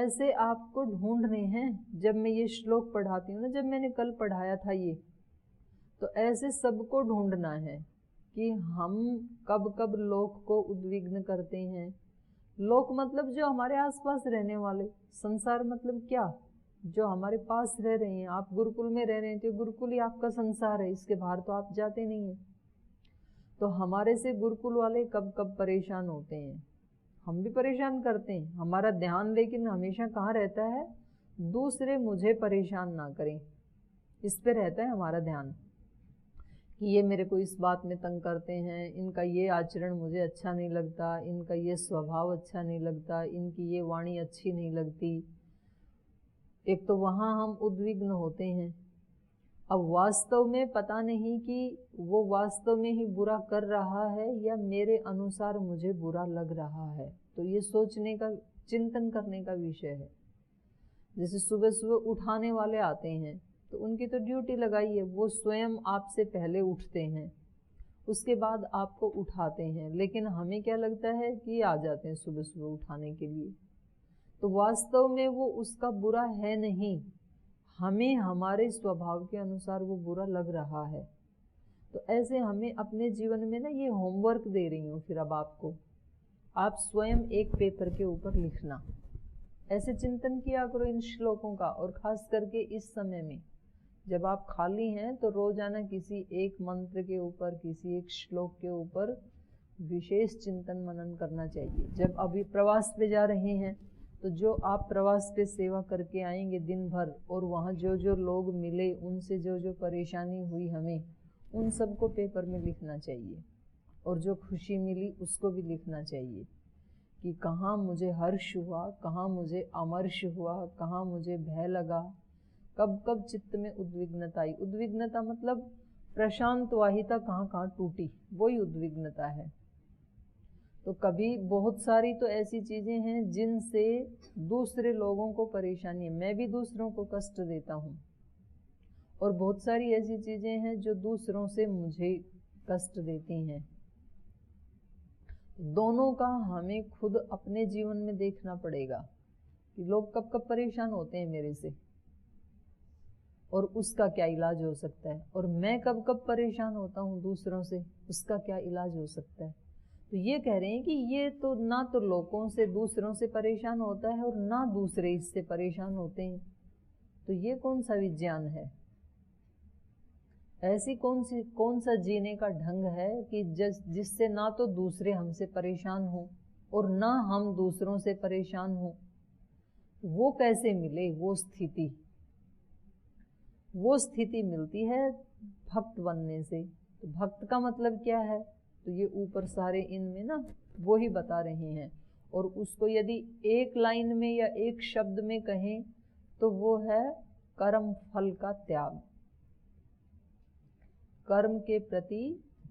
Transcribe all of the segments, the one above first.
ऐसे आपको ढूंढने हैं। जब मैं ये श्लोक पढ़ाती हूँ ना, जब मैंने कल पढ़ाया था ये, तो ऐसे सबको ढूंढना है कि हम कब कब लोक को उद्विग्न करते हैं। लोक मतलब जो हमारे आसपास रहने वाले, संसार मतलब क्या, जो हमारे पास रह रहे हैं। आप गुरुकुल में रह रहे हैं तो गुरुकुल ही आपका संसार है, इसके बाहर तो आप जाते नहीं हैं। तो हमारे से गुरुकुल वाले कब कब परेशान होते हैं, हम भी परेशान करते हैं। हमारा ध्यान लेकिन हमेशा कहाँ रहता है, दूसरे मुझे परेशान ना करें, इस पे रहता है हमारा ध्यान कि ये मेरे को इस बात में तंग करते हैं, इनका ये आचरण मुझे अच्छा नहीं लगता, इनका ये स्वभाव अच्छा नहीं लगता, इनकी ये वाणी अच्छी नहीं लगती। एक तो वहाँ हम उद्विग्न होते हैं। अब वास्तव में पता नहीं कि वो वास्तव में ही बुरा कर रहा है या मेरे अनुसार मुझे बुरा लग रहा है। तो ये सोचने का, चिंतन करने का विषय है। जैसे सुबह सुबह उठाने वाले आते हैं तो उनकी तो ड्यूटी लगाई है, वो स्वयं आपसे पहले उठते हैं, उसके बाद आपको उठाते हैं। लेकिन हमें क्या लगता है कि आ जाते हैं सुबह सुबह उठाने के लिए, तो वास्तव में वो उसका बुरा है नहीं, हमें हमारे स्वभाव के अनुसार वो बुरा लग रहा है। तो ऐसे हमें अपने जीवन में ना ये होमवर्क दे रही हूँ फिर अब आपको, आप स्वयं एक पेपर के ऊपर लिखना, ऐसे चिंतन किया करो इन श्लोकों का। और खास करके इस समय में जब आप खाली हैं तो रोजाना किसी एक मंत्र के ऊपर, किसी एक श्लोक के ऊपर विशेष चिंतन मनन करना चाहिए। जब अभी प्रवास पे जा रहे हैं तो जो आप प्रवास पे सेवा करके आएंगे दिन भर, और वहाँ जो जो लोग मिले, उनसे जो जो परेशानी हुई हमें, उन सबको पेपर में लिखना चाहिए। और जो खुशी मिली उसको भी लिखना चाहिए कि कहाँ मुझे हर्ष हुआ, कहाँ मुझे अमर्ष हुआ, कहाँ मुझे भय लगा, कब कब चित्त में उद्विग्नता आई। उद्विग्नता मतलब प्रशांत वाहिता कहाँ कहाँ टूटी, वही उद्विग्नता है। तो कभी बहुत सारी तो ऐसी चीजें हैं जिनसे दूसरे लोगों को परेशानी है, मैं भी दूसरों को कष्ट देता हूँ, और बहुत सारी ऐसी चीजें हैं जो दूसरों से मुझे कष्ट देती हैं। दोनों का हमें खुद अपने जीवन में देखना पड़ेगा कि लोग कब कब परेशान होते हैं मेरे से, और उसका क्या इलाज हो सकता है, और मैं कब कब परेशान होता हूँ दूसरों से, उसका क्या इलाज हो सकता है। तो ये कह रहे हैं कि ये तो ना तो लोगों से, दूसरों से परेशान होता है, और ना दूसरे इससे परेशान होते हैं। तो ये कौन सा विज्ञान है, ऐसी कौन सा जीने का ढंग है कि जिससे ना तो दूसरे हमसे परेशान हो और ना हम दूसरों से परेशान हो। वो कैसे मिले वो स्थिति, वो स्थिति मिलती है भक्त बनने से। तो भक्त का मतलब क्या है, तो ये ऊपर सारे इनमें ना वो ही बता रहे हैं। और उसको यदि एक लाइन में या एक शब्द में कहें तो वो है कर्म फल का त्याग। कर्म के प्रति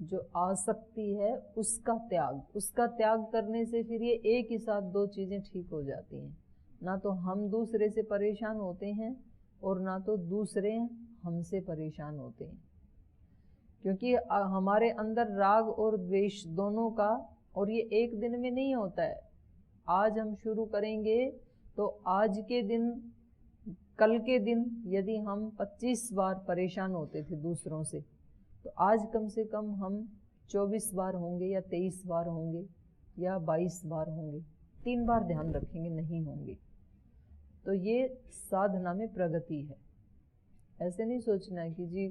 जो आसक्ति है उसका त्याग, उसका त्याग करने से फिर ये एक ही साथ दो चीजें ठीक हो जाती हैं। ना तो हम दूसरे से परेशान होते हैं और ना तो दूसरे हमसे परेशान होते हैं। क्योंकि हमारे अंदर राग और द्वेष दोनों का, और ये एक दिन में नहीं होता है। आज हम शुरू करेंगे तो आज के दिन, कल के दिन यदि हम 25 बार परेशान होते थे दूसरों से, तो आज कम से कम हम 24 बार होंगे या 23 बार होंगे या 22 बार होंगे। 3 बार ध्यान रखेंगे नहीं होंगे। तो ये साधना में प्रगति है। ऐसे नहीं सोचना है कि जी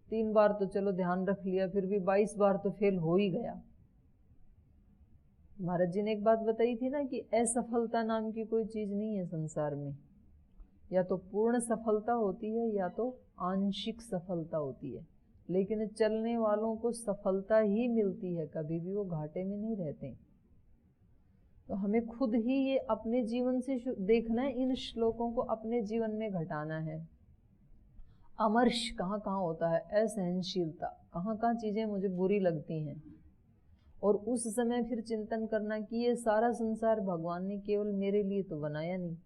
3 बार तो चलो ध्यान रख लिया, फिर भी 22 बार तो फेल हो ही गया। महाराज जी ने एक बात बताई थी ना कि असफलता नाम की कोई चीज नहीं है संसार में। या तो पूर्ण सफलता होती है या तो आंशिक सफलता होती है, लेकिन चलने वालों को सफलता ही मिलती है, कभी भी वो घाटे में नहीं रहते। तो हमें खुद ही ये अपने जीवन से देखना है, इन श्लोकों को अपने जीवन में घटाना है। अमर्ष कहाँ कहाँ होता है, असहनशीलता कहाँ कहाँ चीजें मुझे बुरी लगती हैं, और उस समय फिर चिंतन करना कि ये सारा संसार भगवान ने केवल मेरे लिए तो बनाया नहीं।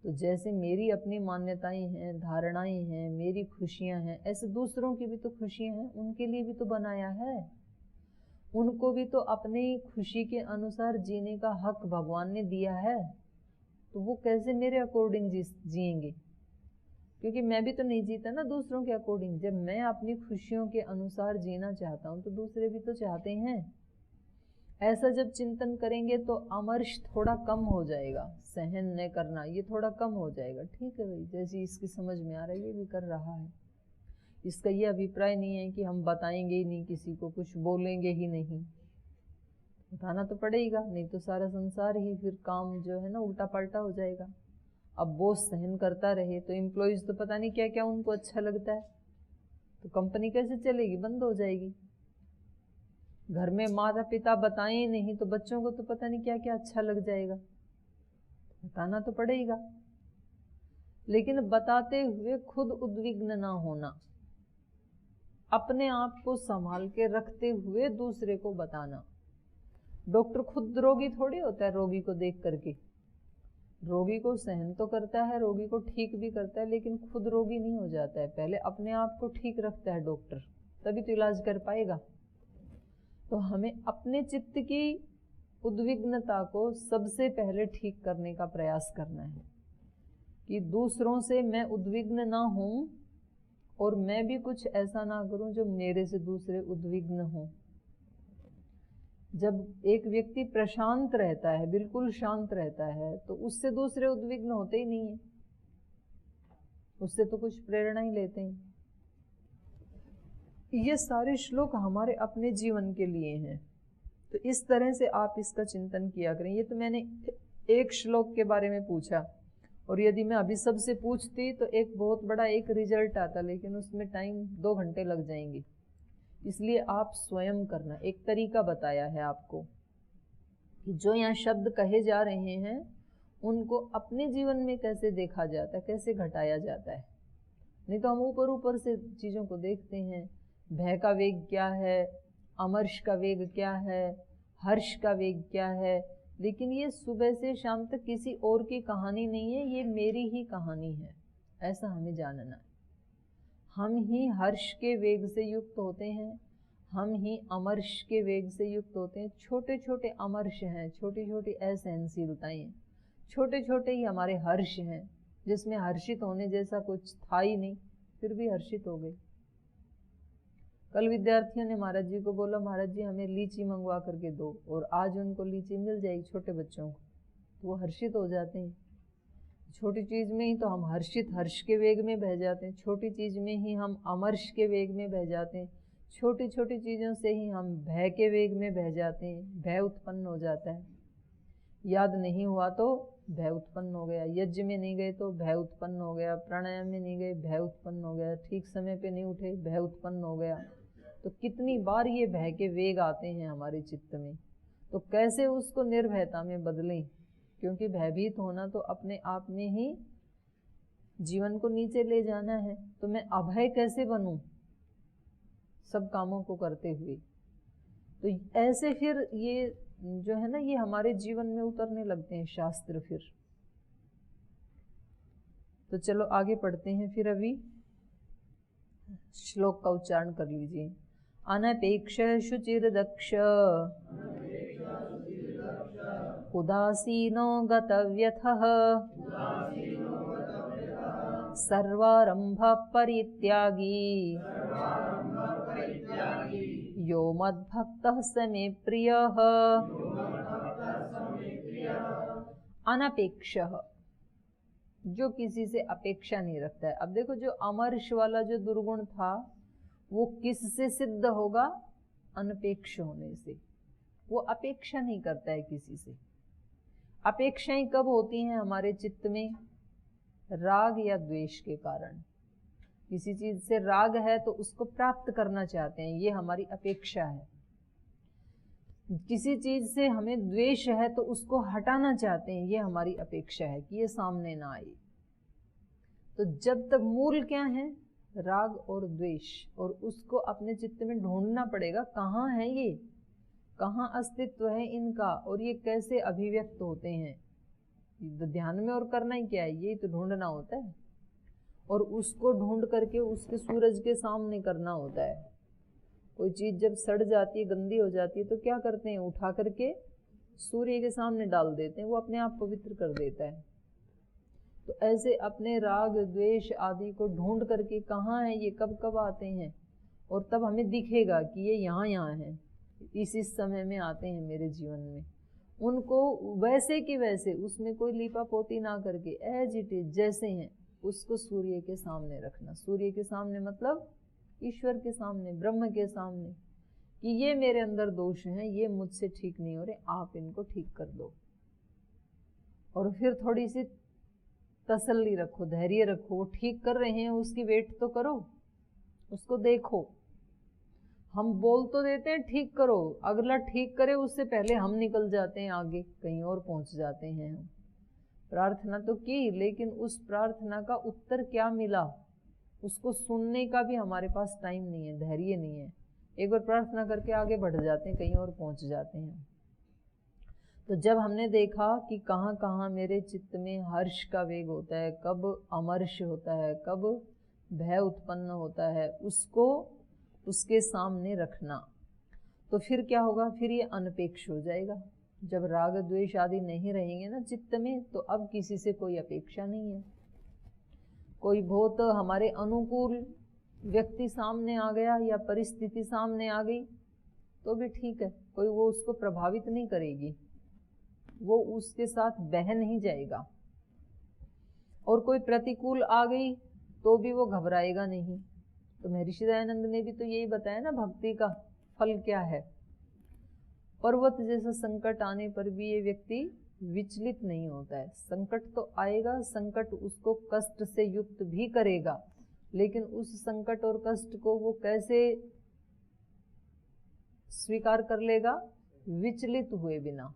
तो जैसे मेरी अपनी मान्यताएं हैं, धारणाएं हैं, मेरी खुशियां हैं, ऐसे दूसरों की भी तो खुशियां हैं, उनके लिए भी तो बनाया है। उनको भी तो अपनी खुशी के अनुसार जीने का हक भगवान ने दिया है। तो तो वो कैसे मेरे अकॉर्डिंग जिएंगे, क्योंकि मैं भी तो नहीं जीता ना दूसरों के अकॉर्डिंग। जब मैं अपनी खुशियों के अनुसार जीना चाहता हूँ तो दूसरे भी तो चाहते हैं। ऐसा जब चिंतन करेंगे तो अमर्ष थोड़ा कम हो जाएगा, सहन न करना ये थोड़ा कम हो जाएगा। ठीक है भाई, जैसी इसकी समझ में आ रहा है ये भी कर रहा है। इसका ये अभिप्राय नहीं है कि हम बताएंगे ही नहीं, किसी को कुछ बोलेंगे ही नहीं, बताना तो पड़ेगा, नहीं तो सारा संसार ही फिर काम जो है ना उल्टा पल्टा हो जाएगा। अब बॉस सहन करता रहे तो एम्प्लॉइज तो पता नहीं क्या क्या उनको अच्छा लगता है, तो कंपनी कैसे चलेगी, बंद हो जाएगी। घर में माता पिता बताएं नहीं तो बच्चों को तो पता नहीं क्या क्या अच्छा लग जाएगा, बताना तो पड़ेगा। लेकिन बताते हुए खुद उद्विग्न ना होना, अपने आप को संभाल के रखते हुए दूसरे को बताना। डॉक्टर खुद रोगी थोड़ी होता है, रोगी को देख करके रोगी को सहन तो करता है, रोगी को ठीक भी करता है, लेकिन खुद रोगी नहीं हो जाता है। पहले अपने आप को ठीक रखता है डॉक्टर, तभी तो इलाज कर पाएगा। तो हमें अपने चित्त की उद्विग्नता को सबसे पहले ठीक करने का प्रयास करना है कि दूसरों से मैं उद्विग्न ना हूं और मैं भी कुछ ऐसा ना करूं जो मेरे से दूसरे उद्विग्न हों। जब एक व्यक्ति प्रशांत रहता है, बिल्कुल शांत रहता है, तो उससे दूसरे उद्विग्न होते ही नहीं है, उससे तो कुछ प्रेरणा ही लेते हैं। ये सारे श्लोक हमारे अपने जीवन के लिए हैं, तो इस तरह से आप इसका चिंतन किया करें। ये तो मैंने एक श्लोक के बारे में पूछा, और यदि मैं अभी सबसे पूछती तो एक बहुत बड़ा एक रिजल्ट आता, लेकिन उसमें टाइम 2 घंटे लग जाएंगे। इसलिए आप स्वयं करना, एक तरीका बताया है आपको कि जो यहाँ शब्द कहे जा रहे हैं उनको अपने जीवन में कैसे देखा जाता है, कैसे घटाया जाता है। नहीं तो हम ऊपर ऊपर से चीज़ों को देखते हैं, भय का वेग क्या है, अमर्ष का वेग क्या है, हर्ष का वेग क्या है, लेकिन ये सुबह से शाम तक किसी और की कहानी नहीं है, ये मेरी ही कहानी है, ऐसा हमें जानना है। हम ही हर्ष के वेग से युक्त होते हैं, हम ही अमर्ष के वेग से युक्त होते हैं। छोटे छोटे अमर्ष हैं, छोटी छोटी असहनशीलताएं, छोटे छोटे ही हमारे हर्ष हैं, जिसमें हर्षित होने जैसा कुछ था ही नहीं, फिर भी हर्षित हो गए। कल विद्यार्थियों ने महाराज जी को बोला, महाराज जी हमें लीची मंगवा करके दो, और आज उनको लीची मिल जाएगी छोटे बच्चों को, तो वो हर्षित हो जाते हैं। छोटी चीज़ में ही तो हम हर्ष के वेग में बह जाते हैं, छोटी चीज़ में ही हम अमर्ष के वेग में बह जाते हैं, छोटी छोटी चीज़ों से ही हम भय के वेग में बह जाते हैं, भय उत्पन्न हो जाता है। याद नहीं हुआ तो भय उत्पन्न हो गया, यज्ञ में नहीं गए तो भय उत्पन्न हो गया, प्राणायाम में नहीं गए भय उत्पन्न हो गया, ठीक समय पे नहीं उठे भय उत्पन्न हो गया। तो कितनी बार ये भय के वेग आते हैं हमारे चित्त में, तो कैसे उसको निर्भयता में बदलें, क्योंकि भयभीत होना तो अपने आप में ही जीवन को नीचे ले जाना है। तो मैं अभय कैसे बनूं सब कामों को करते हुए, तो ऐसे फिर ये जो है ना ये हमारे जीवन में उतरने लगते हैं शास्त्र। फिर तो चलो आगे पढ़ते हैं। फिर अभी श्लोक का उच्चारण कर लीजिए। अनपेक्ष शुचिर्दक्ष उदासीनो गतव्यथः सर्वारंभ परित्यागी यो मद्भक्तः स मे प्रियः। अनपेक्षः, जो किसी से अपेक्षा नहीं रखता है। अब देखो, जो अमर्ष वाला जो दुर्गुण था वो किससे सिद्ध होगा? अनपेक्ष होने से। वो अपेक्षा नहीं करता है किसी से। अपेक्षाएं कब होती हैं हमारे चित्त में? राग या द्वेष के कारण। किसी चीज से राग है तो उसको प्राप्त करना चाहते हैं, ये हमारी अपेक्षा है। किसी चीज से हमें द्वेष है तो उसको हटाना चाहते हैं, ये हमारी अपेक्षा है कि ये सामने ना आए। तो जब तक मूल क्या है? राग और द्वेष, और उसको अपने चित्त में ढूंढना पड़ेगा, कहाँ है ये, कहाँ अस्तित्व है इनका, और ये कैसे अभिव्यक्त होते हैं। तो ध्यान में और करना ही क्या है, यही तो ढूंढना होता है, और उसको ढूंढ करके उसके सूरज के सामने करना होता है। कोई चीज जब सड़ जाती है, गंदी हो जाती है, तो क्या करते हैं? उठा करके सूर्य के सामने डाल देते हैं, वो अपने आप पवित्र कर देता है। तो ऐसे अपने राग द्वेष आदि को ढूंढ करके कहाँ है ये, कब कब आते हैं, और तब हमें दिखेगा कि ये यहाँ यहाँ है, इस समय में आते हैं मेरे जीवन में। उनको वैसे कि वैसे, उसमें कोई लीपा पोती ना करके एज इट इज जैसे हैं उसको सूर्य के सामने रखना। सूर्य के सामने मतलब ईश्वर के सामने, ब्रह्म के सामने, कि ये मेरे अंदर दोष हैं, ये मुझसे ठीक नहीं हो रहे, आप इनको ठीक कर दो। और फिर थोड़ी सी तसल्ली रखो, धैर्य रखो, वो ठीक कर रहे हैं उसकी वेट तो करो, उसको देखो। हम बोल तो देते हैं ठीक करो, अगला ठीक करे उससे पहले हम निकल जाते हैं आगे, कहीं और पहुंच जाते हैं। हम प्रार्थना तो की, लेकिन उस प्रार्थना का उत्तर क्या मिला उसको सुनने का भी हमारे पास टाइम नहीं है, धैर्य नहीं है। एक बार प्रार्थना करके आगे बढ़ जाते हैं, कहीं और पहुंच जाते हैं। तो जब हमने देखा कि कहाँ कहाँ मेरे चित्त में हर्ष का वेग होता है, कब अमर्ष होता है, कब भय उत्पन्न होता है, उसको उसके सामने रखना, तो फिर क्या होगा, फिर ये अनपेक्ष हो जाएगा। जब राग द्वेष आदि नहीं रहेंगे ना चित्त में, तो अब किसी से कोई अपेक्षा नहीं है। कोई बहुत हमारे अनुकूल व्यक्ति सामने आ गया या परिस्थिति सामने आ गई तो भी ठीक है, कोई वो उसको प्रभावित नहीं करेगी, वो उसके साथ बह नहीं जाएगा। और कोई प्रतिकूल आ गई तो भी वो घबराएगा नहीं। तो महर्षि दयानंद ने भी तो यही बताया ना, भक्ति का फल क्या है। पर्वत जैसा संकट आने पर भी ये व्यक्ति विचलित नहीं होता है। संकट तो आएगा, संकट उसको कष्ट से युक्त भी करेगा, लेकिन उस संकट और कष्ट को वो कैसे स्वीकार कर लेगा, विचलित हुए बिना,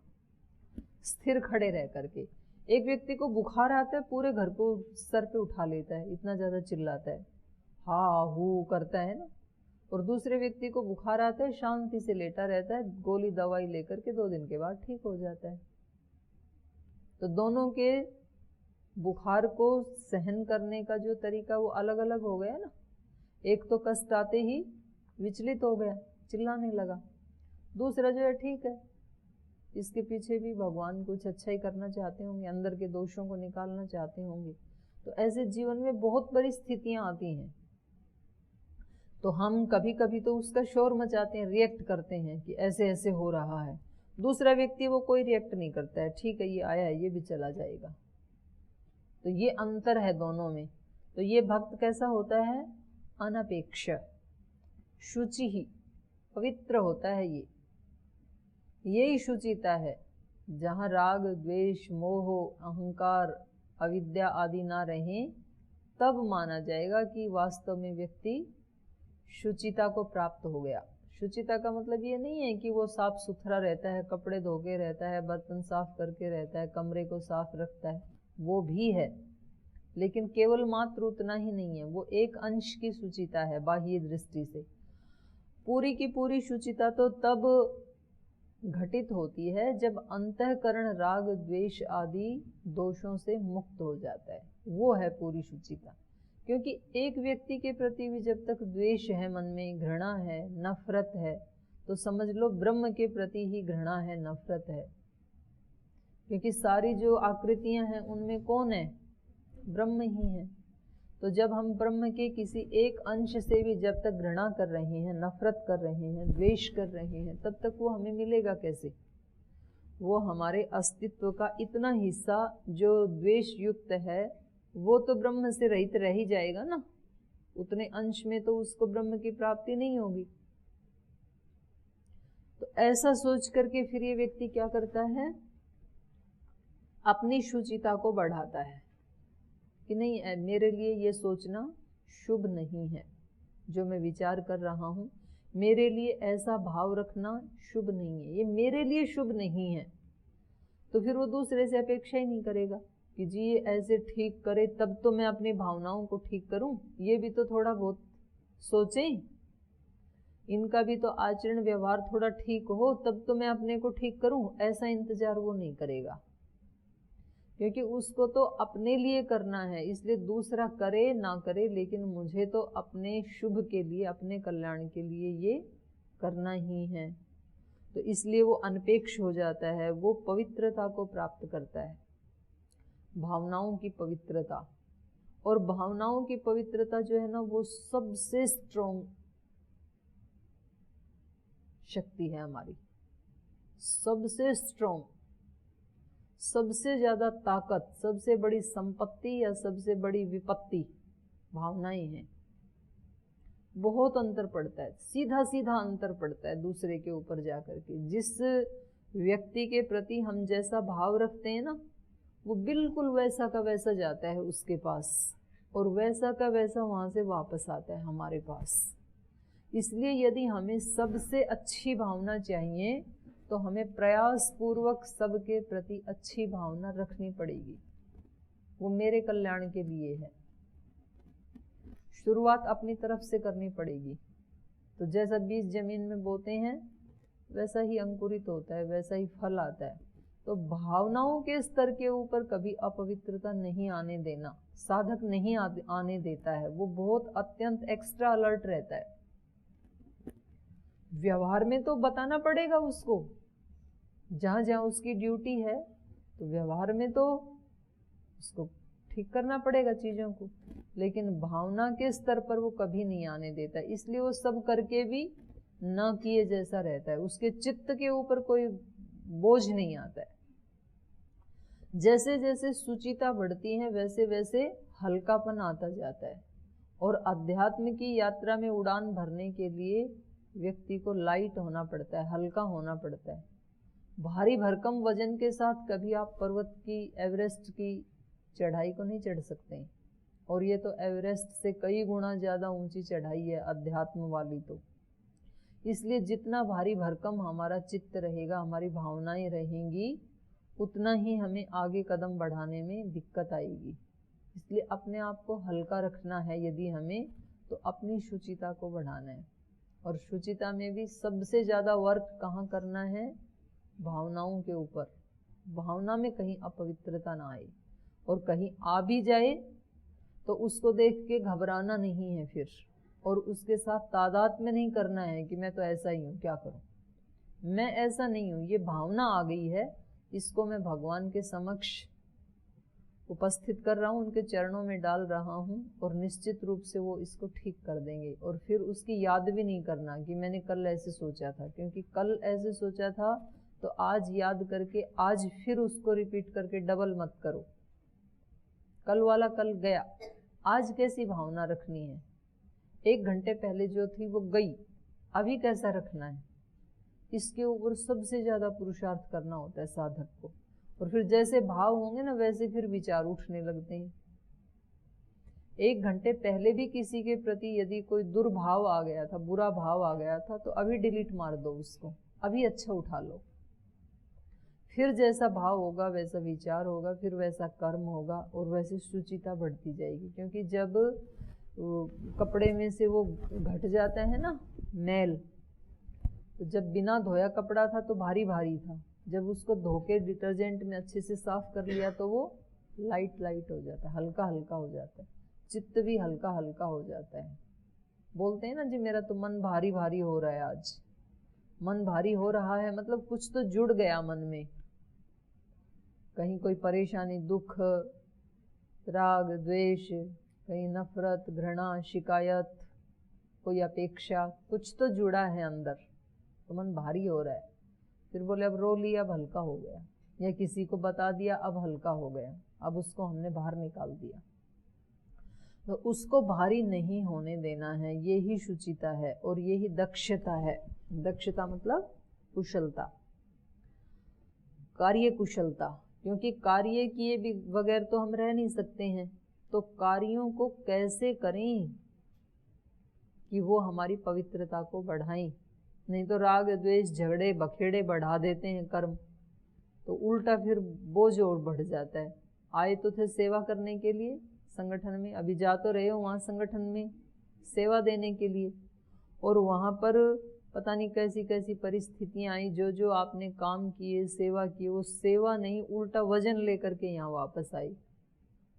स्थिर खड़े रह करके। एक व्यक्ति को बुखार आता है, पूरे घर को सर पे उठा लेता है, इतना ज्यादा चिल्लाता है, हा हू करता है ना। और दूसरे व्यक्ति को बुखार आता है, शांति से लेटा रहता है, गोली दवाई लेकर के 2 दिन के बाद ठीक हो जाता है। तो दोनों के बुखार को सहन करने का जो तरीका वो अलग अलग हो गया ना। एक तो कष्ट आते ही विचलित हो गया, चिल्लाने लगा। दूसरा जो है ठीक है, इसके पीछे भी भगवान कुछ अच्छा ही करना चाहते होंगे, अंदर के दोषों को निकालना चाहते होंगे। तो ऐसे जीवन में बहुत परिस्थितियां आती हैं, तो हम कभी कभी तो उसका शोर मचाते हैं, रिएक्ट करते हैं कि ऐसे ऐसे हो रहा है। दूसरा व्यक्ति वो कोई रिएक्ट नहीं करता है, ठीक है ये आया है, ये भी चला जाएगा। तो ये अंतर है दोनों में। तो ये भक्त कैसा होता है, अनपेक्ष, शुचि ही, पवित्र होता है। ये यही शुचिता है, जहाँ राग द्वेष मोह अहंकार अविद्या आदि ना रहें, तब माना जाएगा कि वास्तव में व्यक्ति शुचिता को प्राप्त हो गया। शुचिता का मतलब ये नहीं है कि वो साफ सुथरा रहता है, कपड़े धो के रहता है, बर्तन साफ करके रहता है, कमरे को साफ रखता है, वो भी है, लेकिन केवल मात्र उतना ही नहीं है, वो एक अंश की शुचिता है बाह्य दृष्टि से। पूरी की पूरी शुचिता तो तब घटित होती है जब अंतःकरण राग द्वेष आदि दोषों से मुक्त हो जाता है, वो है पूरी शुचिता। क्योंकि एक व्यक्ति के प्रति भी जब तक द्वेष है, मन में घृणा है, नफरत है, तो समझ लो ब्रह्म के प्रति ही घृणा है, नफरत है। क्योंकि सारी जो आकृतियां हैं उनमें कौन है, ब्रह्म ही है। तो जब हम ब्रह्म के किसी एक अंश से भी जब तक घृणा कर रहे हैं, नफरत कर रहे हैं, द्वेष कर रहे हैं, तब तक वो हमें मिलेगा कैसे। वो हमारे अस्तित्व का इतना हिस्सा जो द्वेष युक्त है वो तो ब्रह्म से रहित रह ही जाएगा ना, उतने अंश में तो उसको ब्रह्म की प्राप्ति नहीं होगी। तो ऐसा सोच करके फिर ये व्यक्ति क्या करता है, अपनी शुचिता को बढ़ाता है कि नहीं, मेरे लिए ये सोचना शुभ नहीं है, जो मैं विचार कर रहा हूँ मेरे लिए ऐसा भाव रखना शुभ नहीं है, ये मेरे लिए शुभ नहीं है। तो फिर वो दूसरे से अपेक्षा ही नहीं करेगा कि जी ये ऐसे ठीक करे तब तो मैं अपनी भावनाओं को ठीक करूं, ये भी तो थोड़ा बहुत सोचें, इनका भी तो आचरण व्यवहार थोड़ा ठीक हो तब तो मैं अपने को ठीक करूं, ऐसा इंतजार वो नहीं करेगा। क्योंकि उसको तो अपने लिए करना है, इसलिए दूसरा करे ना करे, लेकिन मुझे तो अपने शुभ के लिए, अपने कल्याण के लिए ये करना ही है। तो इसलिए वो अनपेक्ष हो जाता है, वो पवित्रता को प्राप्त करता है। भावनाओं की पवित्रता। और भावनाओं की पवित्रता जो है ना, वो सबसे स्ट्रॉन्ग शक्ति है हमारी, सबसे स्ट्रॉन्ग, सबसे ज्यादा ताकत, सबसे बड़ी संपत्ति या सबसे बड़ी विपत्ति भावनाएं हैं। बहुत अंतर पड़ता है, सीधा सीधा अंतर पड़ता है दूसरे के ऊपर जाकर के। जिस व्यक्ति के प्रति हम जैसा भाव रखते हैं ना, वो बिल्कुल वैसा का वैसा जाता है उसके पास, और वैसा का वैसा वहां से वापस आता है हमारे पास। इसलिए यदि हमें सबसे अच्छी भावना चाहिए तो हमें प्रयास पूर्वक सबके प्रति अच्छी भावना रखनी पड़ेगी। वो मेरे कल्याण के लिए है। शुरुआत अपनी तरफ से करनी पड़ेगी। तो जैसा बीज जमीन में बोते हैं वैसा ही अंकुरित होता है, वैसा ही फल आता है। तो भावनाओं के स्तर के ऊपर कभी अपवित्रता नहीं आने देना, साधक नहीं आने देता है। वो बहुत अत्यंत एक्स्ट्रा अलर्ट रहता है। व्यवहार में तो बताना पड़ेगा उसको, जहां जहां उसकी ड्यूटी है, तो व्यवहार में तो उसको ठीक करना पड़ेगा चीजों को, लेकिन भावना के स्तर पर वो कभी नहीं आने देता। इसलिए वो सब करके भी ना किए जैसा रहता है, उसके चित्त के ऊपर कोई बोझ नहीं आता है। जैसे जैसे सुचिता बढ़ती है वैसे वैसे हल्कापन आता जाता है। और अध्यात्म की यात्रा में उड़ान भरने के लिए व्यक्ति को लाइट होना पड़ता है, हल्का होना पड़ता है। भारी भरकम वजन के साथ कभी आप पर्वत की, एवरेस्ट की चढ़ाई को नहीं चढ़ सकते। और ये तो एवरेस्ट से कई गुना ज्यादा ऊंची चढ़ाई है अध्यात्म वाली। तो इसलिए जितना भारी भरकम हमारा चित्त रहेगा, हमारी भावनाएं रहेंगी, उतना ही हमें आगे कदम बढ़ाने में दिक्कत आएगी। इसलिए अपने आप को हल्का रखना है यदि हमें, तो अपनी शुचिता को बढ़ाना है। और शुचिता में भी सबसे ज्यादा वर्क कहाँ करना है? भावनाओं के ऊपर। भावना में कहीं अपवित्रता ना आए, और कहीं आ भी जाए तो उसको देख के घबराना नहीं है फिर, और उसके साथ तादाद में नहीं करना है कि मैं तो ऐसा ही हूँ, क्या करूँ, मैं ऐसा नहीं हूँ। ये भावना आ गई है, इसको मैं भगवान के समक्ष उपस्थित कर रहा हूँ, उनके चरणों में डाल रहा हूँ, और निश्चित रूप से वो इसको ठीक कर देंगे। और फिर उसकी याद भी नहीं करना कि मैंने कल ऐसे सोचा था, क्योंकि कल ऐसे सोचा था तो आज याद करके आज फिर उसको रिपीट करके डबल मत करो। कल वाला कल गया, आज कैसी भावना रखनी है? 1 घंटे पहले जो थी वो गई, अभी कैसा रखना है, इसके ऊपर सबसे ज्यादा पुरुषार्थ करना होता है साधक को। और फिर जैसे भाव होंगे ना, वैसे फिर विचार उठने लगते हैं। 1 घंटे पहले भी किसी के प्रति यदि कोई दुर्भाव आ गया था, बुरा भाव आ गया था, तो अभी डिलीट मार दो उसको, अभी अच्छा उठा लो। फिर जैसा भाव होगा वैसा विचार होगा, फिर वैसा कर्म होगा, और वैसे शुचिता बढ़ती जाएगी। क्योंकि जब कपड़े में से वो घट जाता है ना मैल, तो जब बिना धोया कपड़ा था तो भारी भारी था, जब उसको धो के डिटर्जेंट में अच्छे से साफ कर लिया तो वो लाइट लाइट हो जाता है, हल्का हल्का हो जाता है, चित्त भी हल्का हल्का हो जाता है। बोलते हैं ना जी, मेरा तो मन भारी भारी हो रहा है आज। मन भारी हो रहा है मतलब कुछ तो जुड़ गया मन में, कहीं कोई परेशानी, दुख, राग, द्वेष, कहीं नफरत, घृणा, शिकायत, कोई अपेक्षा, कुछ तो जुड़ा है अंदर, तो मन भारी हो रहा है। फिर बोले अब रो लिया, अब हल्का हो गया, या किसी को बता दिया, अब हल्का हो गया, अब उसको हमने बाहर निकाल दिया। तो उसको भारी नहीं होने देना है, यही शुचिता है और यही दक्षता है। दक्षता मतलब कुशलता, कार्य कुशलता, क्योंकि कार्य किए बगैर तो हम रह नहीं सकते हैं। तो कार्यों को कैसे करें कि वो हमारी पवित्रता को बढ़ाएं। नहीं तो राग द्वेष झगड़े बखेड़े बढ़ा देते हैं कर्म, तो उल्टा फिर बोझ और बढ़ जाता है। आए तो थे सेवा करने के लिए संगठन में, अभी जा तो रहे हो वहाँ संगठन में सेवा देने के लिए, और वहाँ पर पता नहीं कैसी कैसी परिस्थितियाँ आई, जो जो आपने काम किए, सेवा की, वो सेवा नहीं उल्टा वजन लेकर के यहाँ वापस आई,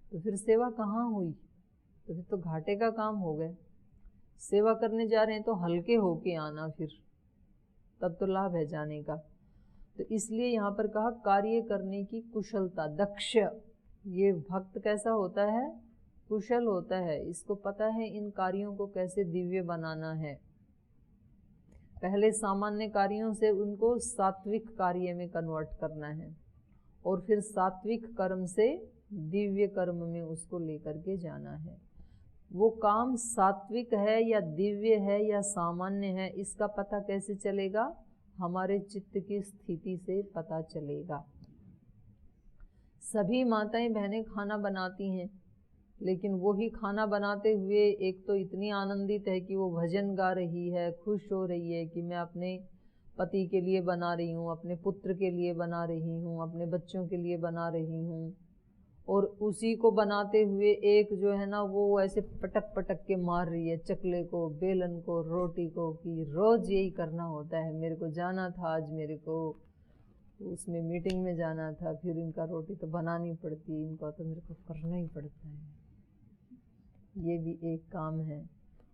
तो फिर सेवा कहाँ हुई? तो फिर तो घाटे का काम हो गया। सेवा करने जा रहे हैं तो हल्के होके आना, फिर तब तो लाभ है जाने का। तो इसलिए यहाँ पर कहा कार्य करने की कुशलता, दक्ष, ये भक्त कैसा होता है? कुशल होता है, इसको पता है इन कार्यों को कैसे दिव्य बनाना है। पहले सामान्य कार्यों से उनको सात्विक कार्य में कन्वर्ट करना है और फिर सात्विक कर्म से दिव्य कर्म में उसको लेकर के जाना है। वो काम सात्विक है या दिव्य है या सामान्य है, इसका पता कैसे चलेगा? हमारे चित्त की स्थिति से पता चलेगा। सभी माताएं बहनें खाना बनाती हैं, लेकिन वो ही खाना बनाते हुए एक तो इतनी आनंदित है कि वो भजन गा रही है, खुश हो रही है कि मैं अपने पति के लिए बना रही हूँ, अपने पुत्र के लिए बना रही हूँ, अपने बच्चों के लिए बना रही हूँ। और उसी को बनाते हुए एक जो है ना वो ऐसे पटक पटक के मार रही है चकले को, बेलन को, रोटी को, कि रोज यही करना होता है। मेरे को जाना था आज, मेरे को उसमें मीटिंग में जाना था, फिर इनका रोटी तो बनानी पड़ती, इनका तो मेरे को करना ही पड़ता है। ये भी एक काम है।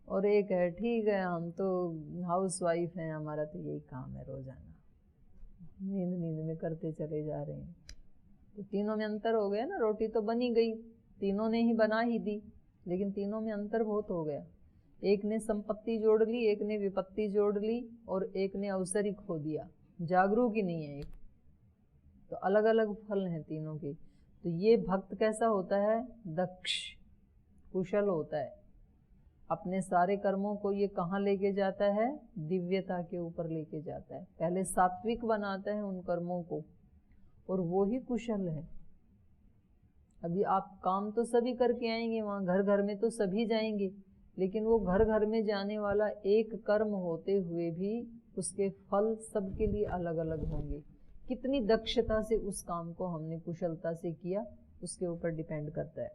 और एक है ठीक है हम तो हाउस वाइफ हैं, हमारा तो यही काम है रोजाना, नींद नींद में करते चले जा रहे हैं। तो तीनों में अंतर हो गया ना। रोटी तो बनी गई, तीनों ने ही बना ही दी, लेकिन तीनों में अंतर बहुत हो गया। एक ने संपत्ति जोड़ ली, एक ने विपत्ति जोड़ ली, और एक ने अवसर ही खो दिया, जागरूक ही नहीं है एक। तो अलग अलग फल हैं तीनों के। तो ये भक्त कैसा होता है? दक्ष, कुशल होता है। अपने सारे कर्मों को ये कहाँ लेके जाता है? दिव्यता के ऊपर लेके जाता है। पहले सात्विक बनाता है उन कर्मों को, और वो ही कुशल है। अभी आप काम तो सभी करके आएंगे, वहाँ घर घर में तो सभी जाएंगे, लेकिन वो घर घर में जाने वाला एक कर्म होते हुए भी उसके फल सबके लिए अलग अलग होंगे। कितनी दक्षता से उस काम को हमने कुशलता से किया, उसके ऊपर डिपेंड करता है।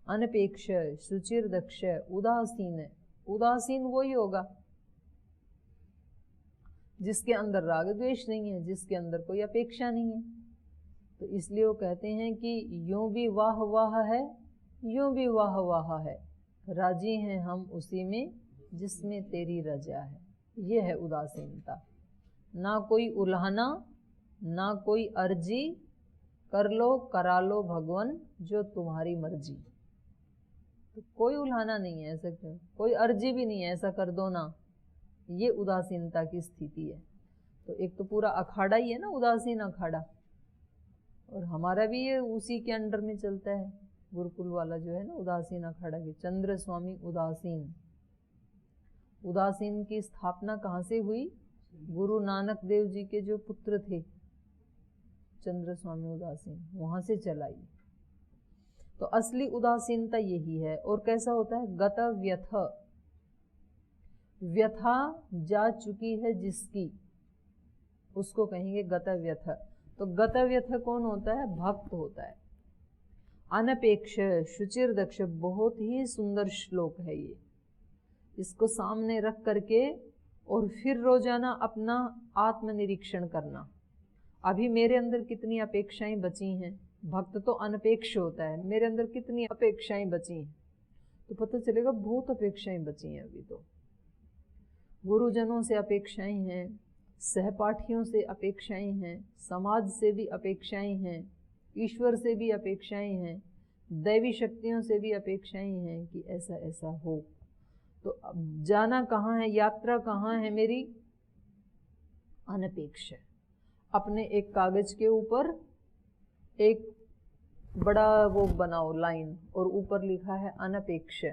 अनपेक्ष, शुचिर दक्ष, उदासीन। उदासीन वही होगा जिसके अंदर राग द्वेष नहीं है, जिसके अंदर कोई अपेक्षा नहीं है। तो इसलिए वो कहते हैं कि यूं भी वाह वाह है, यूं भी वाह वाह है, राजी हैं हम उसी में जिसमें तेरी रजा है। ये है उदासीनता। ना कोई उल्हाना, ना कोई अर्जी, कर लो करा लो भगवान जो तुम्हारी मर्जी। तो कोई उल्हाना नहीं है, ऐसा क्यों? कोई अर्जी भी नहीं है, ऐसा कर दो ना। ये उदासीनता की स्थिति है। तो एक तो पूरा अखाड़ा ही है ना, उदासीन अखाड़ा, और हमारा भी ये उसी के अंडर में चलता है। गुरुकुल वाला जो है ना उदासीन अखाड़ा के, चंद्र स्वामी उदासीन। उदासीन की स्थापना कहाँ से हुई? गुरु नानक देव जी के जो पुत्र थे चंद्र स्वामी उदासीन, वहां से चलाई। तो असली उदासीनता यही है। और कैसा होता है? गत व्यथ, व्यथा जा चुकी है जिसकी, उसको कहेंगे गत व्यथ। तो गत व्यथ कौन होता है? भक्त होता है। अनपेक्ष, शुचिर दक्ष, बहुत ही सुंदर श्लोक है ये। इसको सामने रख करके और फिर रोजाना अपना आत्मनिरीक्षण करना। अभी मेरे अंदर कितनी अपेक्षाएं बची हैं? भक्त तो अनपेक्ष होता है, मेरे अंदर कितनी अपेक्षाएं बची हैं? तो पता चलेगा बहुत अपेक्षाएं बची हैं अभी तो। गुरुजनों से अपेक्षाएं हैं, सहपाठियों से अपेक्षाएं हैं, समाज से भी अपेक्षाएं हैं, ईश्वर से भी अपेक्षाएं हैं, दैवी शक्तियों से भी अपेक्षाएं हैं कि ऐसा ऐसा हो। तो अब जाना कहाँ है? यात्रा कहाँ है मेरी? अनपेक्ष। अपने एक कागज के ऊपर एक बड़ा वो बनाओ लाइन, और ऊपर लिखा है अनपेक्ष,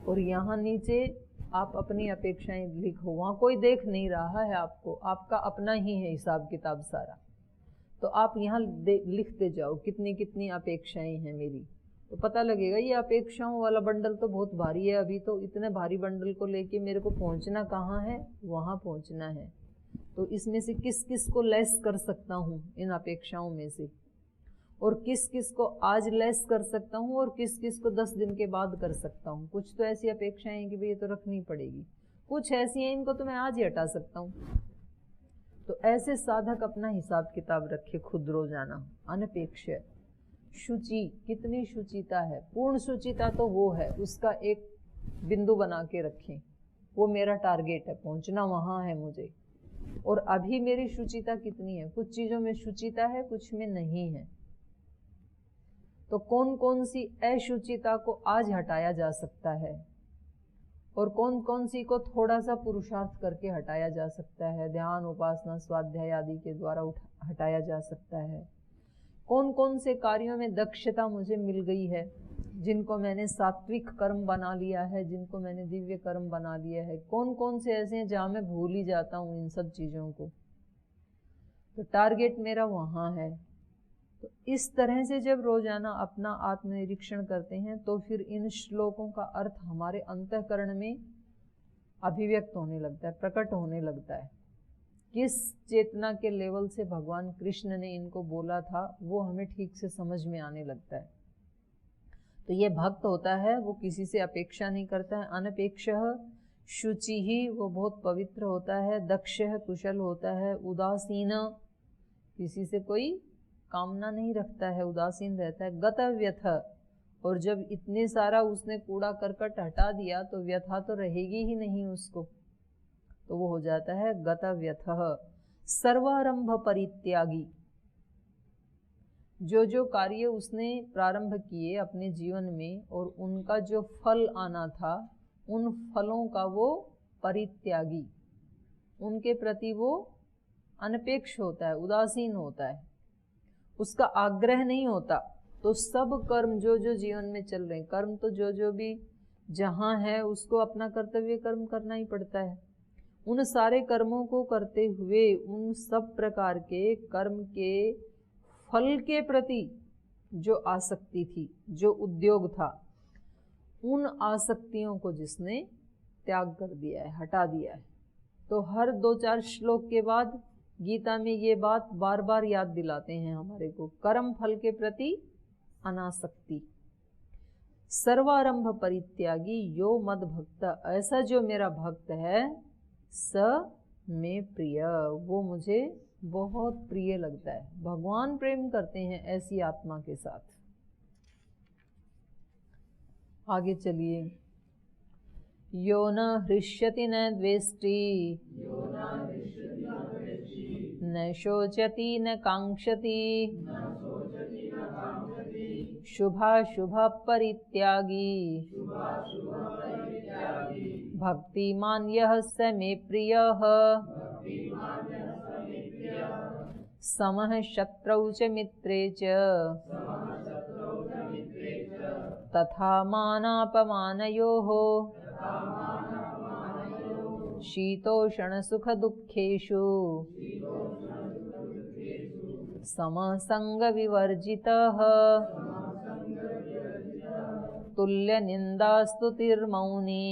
और यहाँ नीचे आप अपनी अपेक्षाएं लिखो। वहाँ कोई देख नहीं रहा है आपको, आपका अपना ही है हिसाब किताब सारा। तो आप यहाँ लिखते जाओ कितनी कितनी अपेक्षाएं हैं मेरी, तो पता लगेगा। ये अपेक्षाओं वाला बंडल तो बहुत भारी है, अभी तो इतने भारी बंडल को लेके मेरे को पहुँचना कहाँ है? वहाँ पहुँचना है। तो इसमें से किस किस को लेस कर सकता हूँ इन अपेक्षाओं में से, और किस किस को आज लेस कर सकता हूँ, और किस किस को 10 दिन के बाद कर सकता हूँ। कुछ तो ऐसी अपेक्षाएं हैं कि भाई ये तो रखनी पड़ेगी, कुछ ऐसी हैं इनको तो मैं आज ही हटा सकता हूँ। तो ऐसे साधक अपना हिसाब किताब रखे खुद रोजाना। अनपेक्ष, शुचि, कितनी शुचिता है? पूर्ण शुचिता तो वो है, उसका एक बिंदु बना के रखें, वो मेरा टारगेट है, पहुंचना वहां है मुझे। और अभी मेरी शुचिता कितनी है? कुछ चीजों में शुचिता है, कुछ में नहीं है। तो कौन कौन सी अशुचिता को आज हटाया जा सकता है और कौन कौन सी को थोड़ा सा पुरुषार्थ करके हटाया जा सकता है, ध्यान, उपासना, स्वाध्याय आदि के द्वारा हटाया जा सकता है। कौन कौन से कार्यों में दक्षता मुझे मिल गई है, जिनको मैंने सात्विक कर्म बना लिया है, जिनको मैंने दिव्य कर्म बना लिया है। कौन कौन से ऐसे हैं जहाँ मैं भूल ही जाता हूँ इन सब चीज़ों को। तो टारगेट मेरा वहाँ है। तो इस तरह से जब रोजाना अपना आत्मनिरीक्षण करते हैं तो फिर इन श्लोकों का अर्थ हमारे अंतःकरण में अभिव्यक्त होने लगता है, प्रकट होने लगता है। किस चेतना के लेवल से भगवान कृष्ण ने इनको बोला था वो हमें ठीक से समझ में आने लगता है। तो ये भक्त होता है, वो किसी से अपेक्षा नहीं करता है। अनपेक्षः शुचि ही, वो बहुत पवित्र होता है। दक्षः, कुशल होता है। उदासीन, किसी से कोई कामना नहीं रखता है, उदासीन रहता है। गतव्यथ, और जब इतने सारा उसने कूड़ा करकट हटा दिया तो व्यथा तो रहेगी ही नहीं उसको, तो वो हो जाता है गतव्यथः। सर्वारंभ परित्यागी, जो जो कार्य उसने प्रारंभ किए अपने जीवन में और उनका जो फल आना था उन फलों का वो परित्यागी, उनके प्रति वो अनपेक्ष होता है, उदासीन होता है, उसका आग्रह नहीं होता। तो सब कर्म जो जो जीवन में चल रहे हैं, कर्म तो जो जो भी जहाँ है उसको अपना कर्तव्य कर्म करना ही पड़ता है। उन सारे कर्मों को करते हुए उन सब प्रकार के कर्म के फल के प्रति जो आसक्ति थी, जो उद्योग था, उन आसक्तियों को जिसने त्याग कर दिया है, हटा दिया है। तो हर 2-4 श्लोक के बाद गीता में ये बात बार बार याद दिलाते हैं हमारे को, कर्म फल के प्रति अनासक्ति। सर्वारंभ परित्यागी यो मद भक्त, ऐसा जो मेरा भक्त है स में प्रिय, वो मुझे बहुत प्रिय लगता है। भगवान प्रेम करते हैं ऐसी आत्मा के साथ। आगे चलिए। यो न हृष्यति न द्वेष्टि, न शोचति न कांक्षति, शुभाशुभ परित्यागी, भक्तिमान् यः स मे प्रियः, समः शत्रौ च मित्रे च, तथा मानापमानयोः, शीतोषण सुख दुःखेषु, समसंग विवर्जितः, तुल्य निंदा स्तुतिर्मौनी,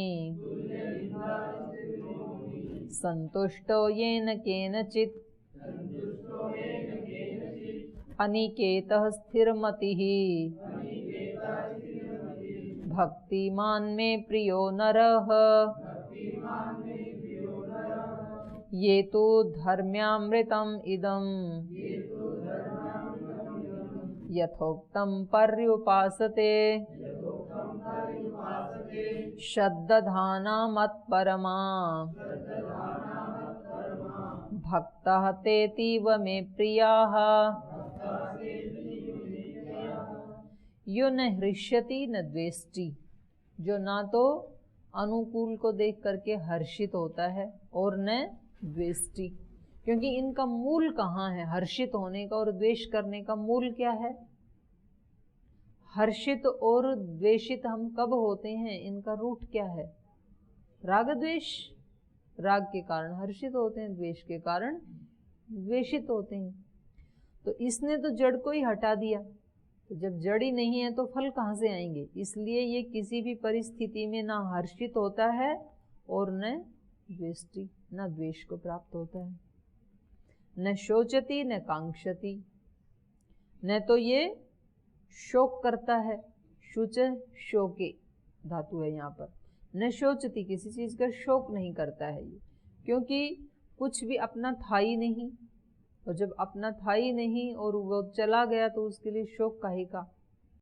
संतुष्टो येन केनचित्, अनिकेतः स्थिरमतिः, भक्तिमान् मे प्रियो नरः, ये तु धर्म्यामृतम् इदम्, यथोक्तं पर्युपासते, श्रद्धाना मत्परमा, भक्तः तेतीव मे प्रियाः। यो न हृष्यति न द्वेष्टि, जो ना तो अनुकूल को देख करके हर्षित होता है और न द्वेष्टि, क्योंकि इनका मूल कहाँ है? हर्षित होने का और द्वेष करने का मूल क्या है? हर्षित और द्वेषित हम कब होते हैं? इनका रूट क्या है? राग द्वेष। राग के कारण हर्षित होते हैं, द्वेष के कारण द्वेषित होते हैं। तो इसने तो जड़ को ही हटा दिया, तो जब जड़ ही नहीं है तो फल कहाँ से आएंगे? इसलिए ये किसी भी परिस्थिति में ना हर्षित होता है और न द्वेष्टि, न द्वेष को प्राप्त होता है। न शोचति न कांक्षति, न तो ये शोक करता है, शुच शोके धातु है यहाँ पर। न शोचति, किसी चीज का शोक नहीं करता है ये, क्योंकि कुछ भी अपना था ही नहीं, और जब अपना था ही नहीं और वो चला गया तो उसके लिए शोक काहे का?